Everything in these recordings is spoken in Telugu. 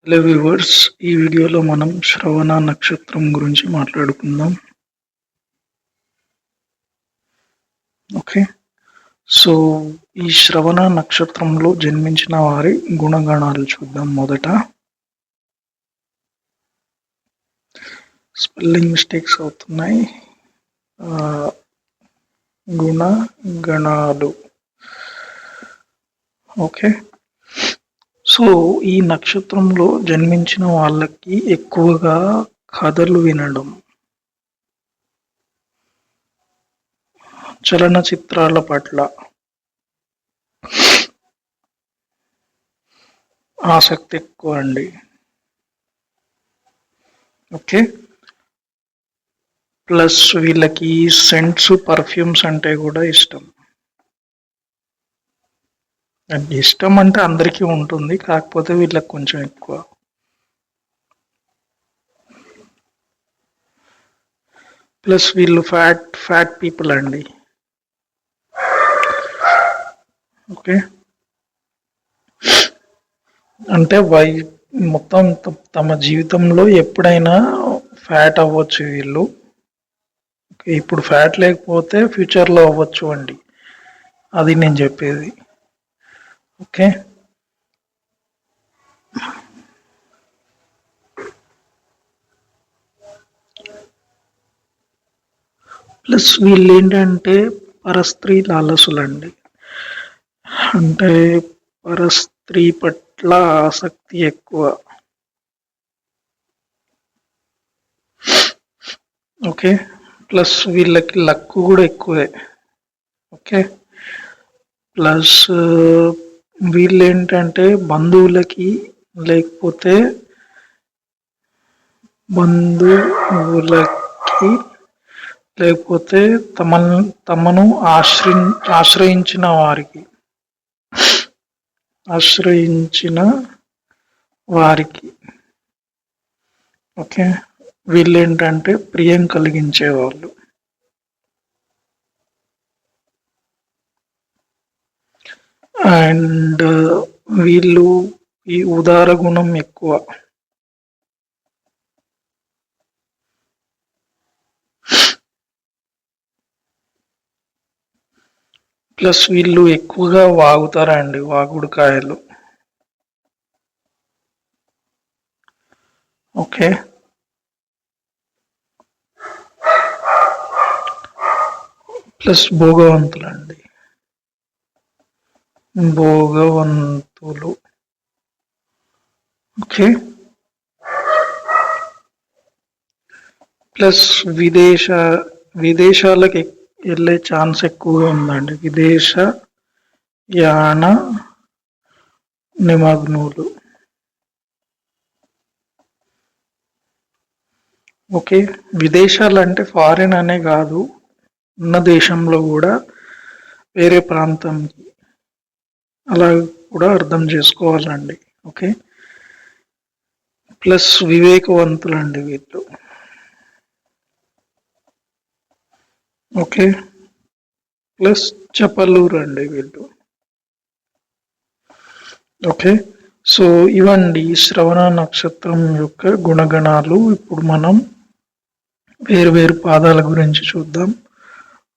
హలో వ్యూవర్స్, ఈ వీడియోలో మనం శ్రవణ నక్షత్రం గురించి మాట్లాడుకుందాం. ఓకే, సో ఈ శ్రవణ నక్షత్రంలో జన్మించిన వారి గుణగణాలు చూద్దాం. మొదట స్పెల్లింగ్ మిస్టేక్స్ అవుతున్నాయి. గుణగణాలు. ఓకే, సో ఈ నక్షత్రంలో జన్మించిన వాళ్ళకి ఎక్కువగా కథలు వినడం, చలనచిత్రాల పట్ల ఆసక్తి ఎక్కువ అండి. ఓకే, ప్లస్ వీళ్ళకి సెంట్స్, పర్ఫ్యూమ్స్ అంటే కూడా ఇష్టం. ఇష్టం అంటే అందరికీ ఉంటుంది, కాకపోతే వీళ్ళకి కొంచెం ఎక్కువ. ప్లస్ వీళ్ళు ఫ్యాట్ పీపుల్ అండి. ఓకే, అంటే మొత్తం తమ జీవితంలో ఎప్పుడైనా ఫ్యాట్ అవ్వచ్చు వీళ్ళు. ఇప్పుడు ఫ్యాట్ లేకపోతే ఫ్యూచర్లో అవ్వచ్చు అండి, అది నేను చెప్పేది. ఓకే, ప్లస్ వీళ్ళు ఏంటంటే పరస్త్రీ లాలసులండి. అంటే పరస్త్రీ పట్ల ఆసక్తి ఎక్కువ. ఓకే, ప్లస్ వీళ్ళకి లక్ కూడా ఎక్కువే. ఓకే, ప్లస్ వీళ్ళు ఏంటంటే బంధువులకి లేకపోతే తమను ఆశ్రయించిన వారికి ఓకే, వీళ్ళు ఏంటంటే ప్రియం కలిగించే వాళ్ళు. అండ్ వీళ్ళు ఈ ఉదార గుణం ఎక్కువ. ప్లస్ వీళ్ళు ఎక్కువగా వాగుతారండి, వాగుడుకాయలు. ఓకే, ప్లస్ భోగవంతులండి, భోగవంతులు. ఓకే, ప్లస్ విదేశాలకు వెళ్ళే ఛాన్స్ ఎక్కువగా ఉందండి. విదేశ యాన నిమగ్నులు. ఓకే, విదేశాలు అంటే ఫారిన్ అనే కాదు, ఉన్న దేశంలో కూడా వేరే ప్రాంతంకి అలా కూడా అర్థం చేసుకోవాలండి. ఓకే, ప్లస్ వివేకవంతులండి వీళ్ళు. ఓకే, ప్లస్ చపలూరు అండి వీళ్ళు. ఓకే, సో ఇవండి శ్రవణ నక్షత్రం యొక్క గుణగణాలు. ఇప్పుడు మనం వేరు పాదాల గురించి చూద్దాం.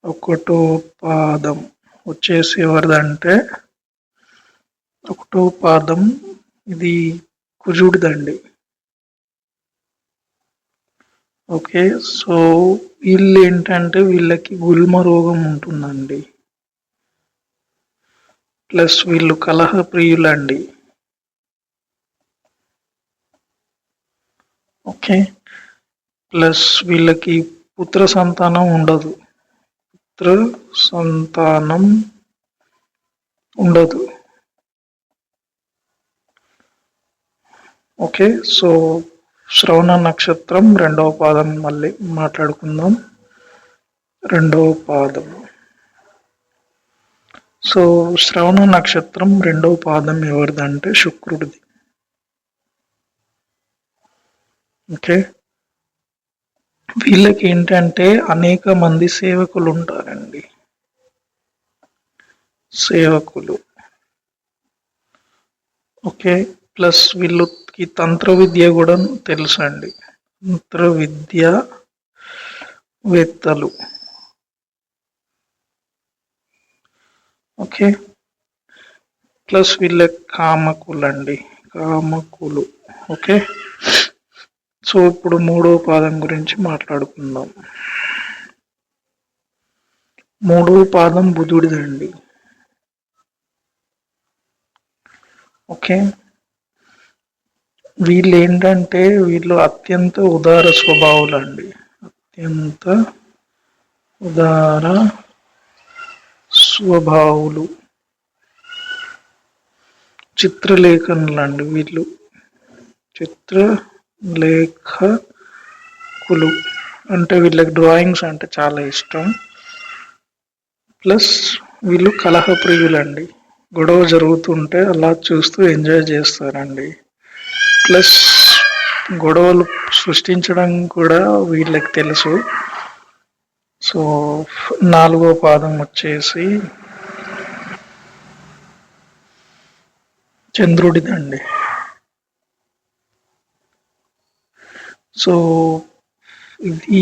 ఒకటో పాదం వచ్చేసి ఎవరిదంటే, ఒకటో పాదం ఇది కుజుడిదండి. ఓకే, సో వీళ్ళు ఏంటంటే వీళ్ళకి గుల్మ రోగం ఉంటుందండి. ప్లస్ వీళ్ళు కలహ ప్రియులండి. ఓకే, ప్లస్ వీళ్ళకి పుత్ర సంతానం ఉండదు. ఓకే, సో శ్రవణ నక్షత్రం రెండవ పాదం మళ్ళీ మాట్లాడుకుందాం. రెండవ పాదం, సో శ్రవణ నక్షత్రం రెండవ పాదం ఎవరిదంటే శుక్రుడిది. ఓకే, వీళ్ళకి ఏంటంటే అనేక మంది సేవకులు ఉంటారండి. సేవకులు. ఓకే, ప్లస్ వీళ్ళకి ఈ తంత్ర విద్య కూడా తెలుసండి. తంత్ర విద్యావేత్తలు. ఓకే. ప్లస్ వీళ్ళ కామకులండి. కామకులు. ఓకే. సో ఇప్పుడు మూడో పాదం గురించి మాట్లాడుకుందాం. మూడో పాదం బుధుడిదండి. ఓకే. వీళ్ళు అత్యంత ఉదార స్వభావులండి. అత్యంత ఉదార స్వభావులు. చిత్రలేఖనులండి వీళ్ళు. చిత్రలేఖకులు అంటే వీళ్ళకి డ్రాయింగ్స్ అంటే చాలా ఇష్టం. ప్లస్ వీళ్ళు కలహప్రియులండి. గొడవ జరుగుతుంటే అలా చూస్తూ ఎంజాయ్ చేస్తారండి. ప్లస్ గొడవలు సృష్టించడం కూడా వీళ్ళకి తెలుసు. సో నాలుగో పాదం వచ్చేసి చంద్రుడిదండి. సో ఈ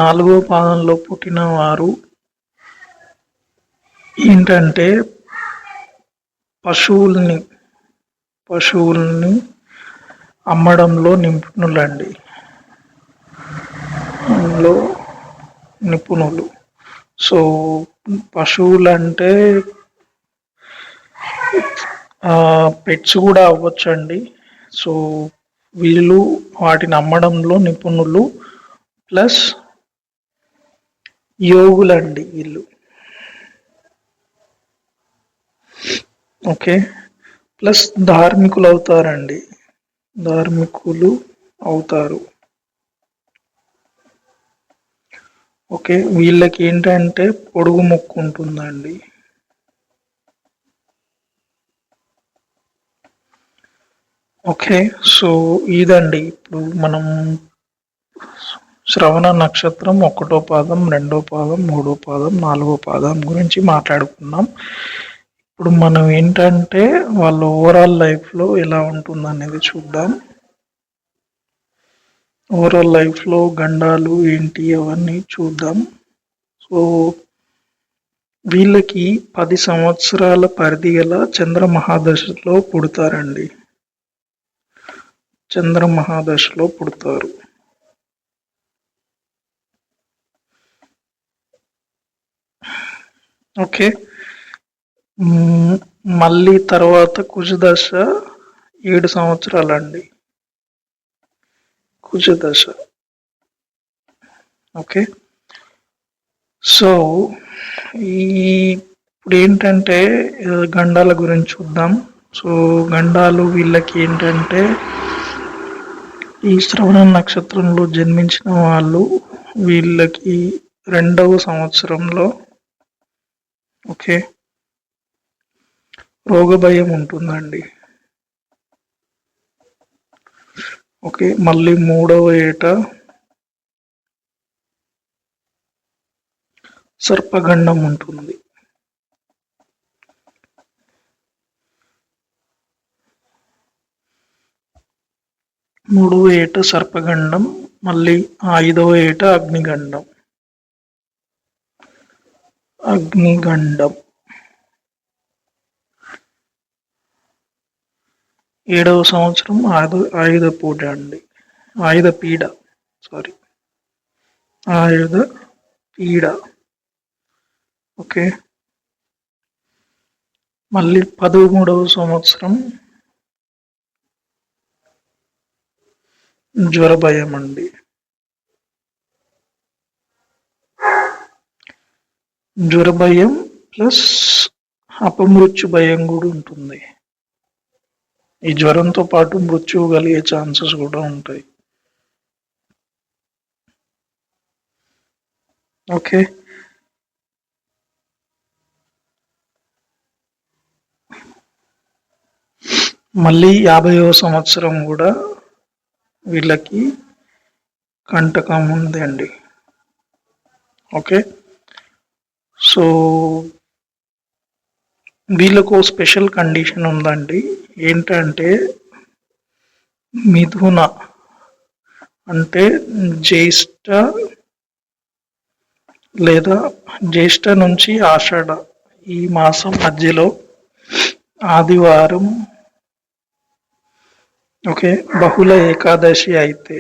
నాలుగో పాదంలో పుట్టిన వారు ఏంటంటే పశువుల్ని అమ్మడంలో నిపుణులండి. నిపుణులు. సో పశువులంటే పెట్స్ కూడా అవ్వచ్చండి. సో వీళ్ళు వాటిని అమ్మడంలో నిపుణులు. ప్లస్ యోగులండి వీళ్ళు. ఓకే. ప్లస్ ధార్మికులు అవుతారండి. ధార్మికులు అవుతారు. ఓకే. వీళ్ళకి ఏంటంటే పొడుగు ముక్కు ఉంటుందండి. ఓకే. సో ఇదండి ఇప్పుడు మనం శ్రవణ నక్షత్రం 1వ పాదం, 2వ పాదం, 3వ పాదం, 4వ పాదం గురించి మాట్లాడుకున్నాం. ఇప్పుడు మనం ఏంటంటే వాళ్ళ ఓవరాల్ లైఫ్లో ఎలా ఉంటుందనేది చూద్దాం. ఓవరాల్ లైఫ్లో గండాలు ఏంటి అవన్నీ చూద్దాం. సో వీళ్ళకి 10 సంవత్సరాల పరిధి గల చంద్రమహాదశలో పుడతారండి. చంద్రమహాదశలో పుడతారు. ఓకే. మళ్ళీ తర్వాత కుజదశ 7 సంవత్సరాలండి. కుజదశ. ఓకే. సో ఇప్పుడు ఏంటంటే గండాల గురించి చూద్దాం. సో గండాలు వీళ్ళకి ఏంటంటే ఈ శ్రవణ నక్షత్రంలో జన్మించిన వాళ్ళు వీళ్ళకి 2వ సంవత్సరంలో ఓకే రోగ భయం ఉంటుందండి. ఓకే. మళ్ళీ 3వ ఏట సర్పగండం ఉంటుంది. మూడవ ఏట సర్పగండం, మళ్ళీ 5వ ఏట అగ్నిగండం. 7వ సంవత్సరం ఆయుధ పూజ అండి. ఆయుధ పీడ. ఓకే. మళ్ళీ 13వ సంవత్సరం జ్వర భయం అండి. జ్వర భయం ప్లస్ అపమృత్యు భయం కూడా ఉంటుంది. ఈ జ్వరంతో పాటు మృత్యువు కలిగే ఛాన్సెస్ కూడా ఉంటాయి. ఓకే. మళ్ళీ 50వ సంవత్సరం కూడా వీళ్ళకి కంటకం ఉంది అండి. ఓకే. సో వీళ్ళకు స్పెషల్ కండిషన్ ఉందండి. ఏంటంటే మిథున అంటే జ్యేష్ఠ లేదా జ్యేష్ఠ నుంచి ఆషాఢ ఈ మాసం మధ్యలో ఆదివారం ఓకే బహుళ ఏకాదశి అయితే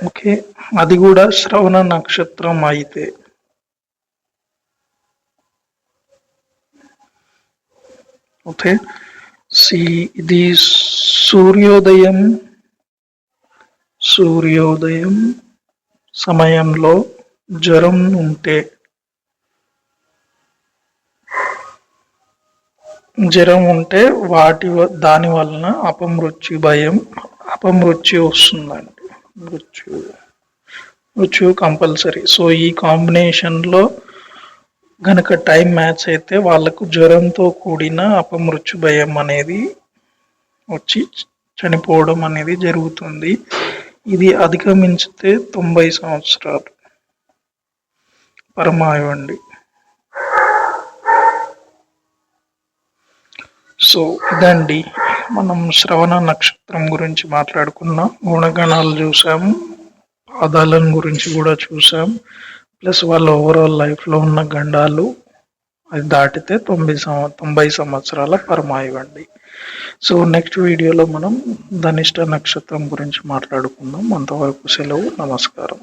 ఓకే అది కూడా శ్రవణ నక్షత్రం అయితే ఓకే ఇది సూర్యోదయం సూర్యోదయం సమయంలో జ్వరం ఉంటే దాని వలన అపమృత్యు వస్తుందండి. మృత్యు కంపల్సరీ. సో ఈ కాంబినేషన్లో గనక టైం మ్యాచ్ అయితే వాళ్ళకు జ్వరంతో కూడిన అపమృత్యు భయం అనేది వచ్చి చనిపోవడం అనేది జరుగుతుంది. ఇది అధిగమించితే 90 సంవత్సరాలు పరమాయువండి. సో ఇదండి మనం శ్రవణ నక్షత్రం గురించి మాట్లాడుకున్నాం, గుణగణాలు చూసాము, పాదాలను గురించి కూడా చూసాం, ప్లస్ వాళ్ళ ఓవరాల్ లైఫ్లో ఉన్న గండాలు అది దాటితే 90 సంవత్సరాల పరమాయువండి. సో నెక్స్ట్ వీడియోలో మనం ధనిష్ట నక్షత్రం గురించి మాట్లాడుకుందాం. అంతవరకు సెలవు. నమస్కారం.